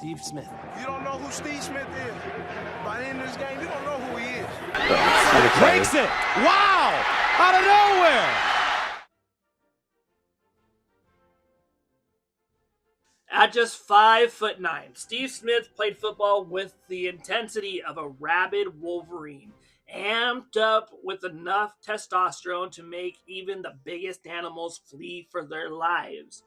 Steve Smith. You don't know who Steve Smith is. By the end of this game, you don't know who he is. Breaks it. Wow! Out of nowhere. At just 5'9", Steve Smith played football with the intensity of a rabid wolverine, amped up with enough testosterone to make even the biggest animals flee for their lives.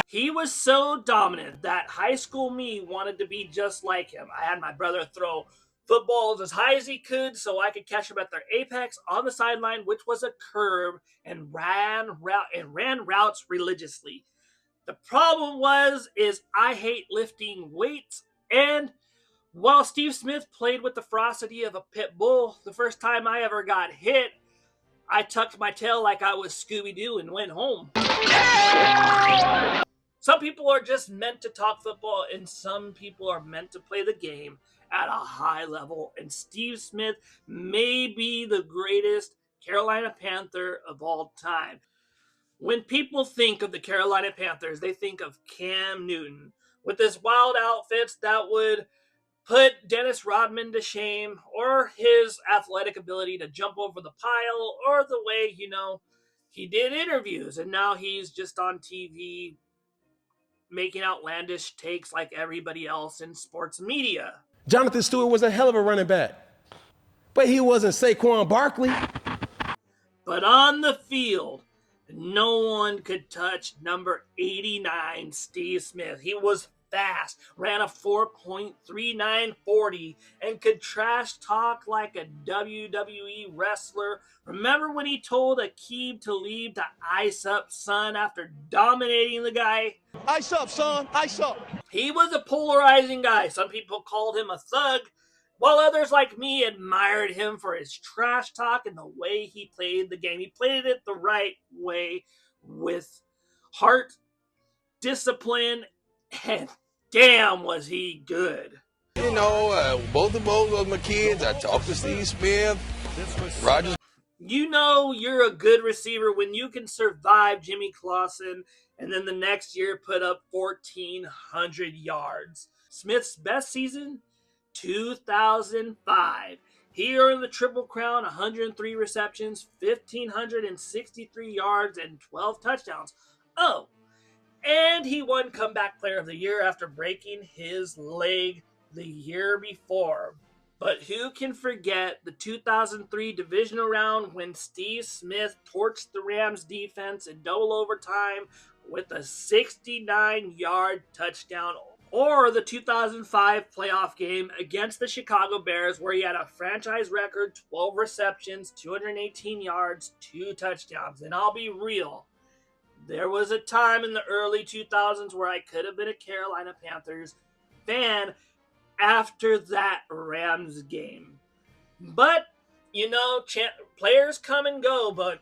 He was so dominant that high school me wanted to be just like him. I had my brother throw footballs as high as he could so I could catch them at their apex on the sideline, which was a curve, and ran routes religiously. The problem is I hate lifting weights, and while Steve Smith played with the ferocity of a pit bull, the first time I ever got hit, I tucked my tail like I was Scooby-Doo and went home. Some people are just meant to talk football, and some people are meant to play the game at a high level. And Steve Smith may be the greatest Carolina Panther of all time. When people think of the Carolina Panthers, they think of Cam Newton with his wild outfits that would put Dennis Rodman to shame, or his athletic ability to jump over the pile, or the way, he did interviews and now he's just on TV making outlandish takes like everybody else in sports media. Jonathan Stewart was a hell of a running back, but he wasn't Saquon Barkley. But on the field, no one could touch number 89, Steve Smith. He was fast, ran a 4.3940, and could trash talk like a WWE wrestler. Remember when he told Aqib Talib to ice up, son, after dominating the guy? Ice up, son. Ice up. He was a polarizing guy. Some people called him a thug, while others like me admired him for his trash talk and the way he played the game. He played it the right way, with heart, discipline, and damn was he good. Both of my kids, I talked to Steve Smith, Rogers. You're a good receiver when you can survive Jimmy Clausen and then the next year put up 1,400 yards. Smith's best season, 2005. He earned the Triple Crown, 103 receptions, 1,563 yards, and 12 touchdowns. Oh, and he won Comeback Player of the Year after breaking his leg the year before. But who can forget the 2003 divisional round when Steve Smith torched the Rams defense in double overtime with a 69-yard touchdown, or the 2005 playoff game against the Chicago Bears where he had a franchise record 12 receptions, 218 yards, 2 touchdowns. And I'll be real, there was a time in the early 2000s where I could have been a Carolina Panthers fan after that Rams game. But, players come and go, but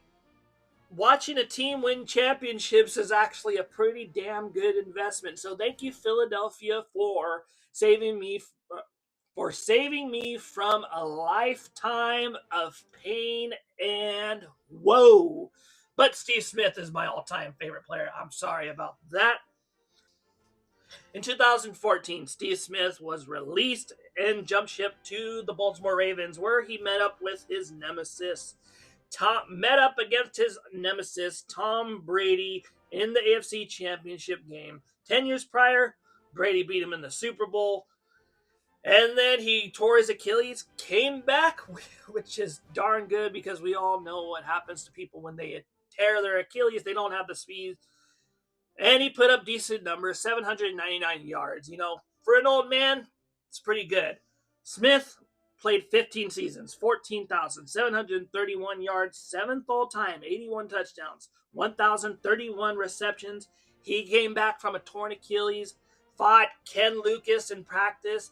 watching a team win championships is actually a pretty damn good investment. So thank you, Philadelphia, for saving me from a lifetime of pain and woe. But Steve Smith is my all-time favorite player. I'm sorry about that. In 2014, Steve Smith was released and jumped ship to the Baltimore Ravens, where he met up against his nemesis, Tom Brady, in the AFC Championship game. 10 years prior, Brady beat him in the Super Bowl. And then he tore his Achilles, came back, which is darn good because we all know what happens to people when they tear their Achilles. They don't have the speed. And he put up decent numbers, 799 yards. For an old man, it's pretty good. Smith played 15 seasons, 14,731 yards, 7th all-time, 81 touchdowns, 1,031 receptions. He came back from a torn Achilles, fought Ken Lucas in practice.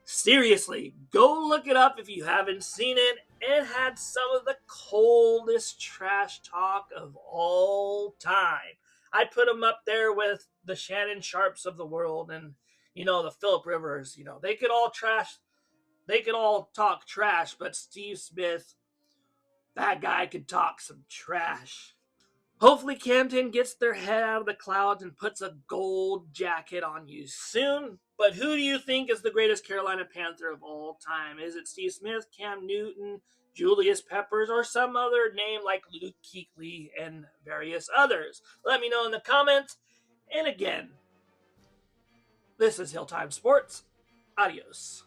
Seriously, go look it up if you haven't seen it. It had some of the coldest trash talk of all time. I'd put him up there with the Shannon Sharps of the world and, the Phillip Rivers. They could all talk trash, but Steve Smith, that guy could talk some trash. Hopefully Camden gets their head out of the clouds and puts a gold jacket on you soon. But who do you think is the greatest Carolina Panther of all time? Is it Steve Smith, Cam Newton, Julius Peppers, or some other name like Luke Kuechly and various others? Let me know in the comments. And again, this is Hilltime Sports. Adios.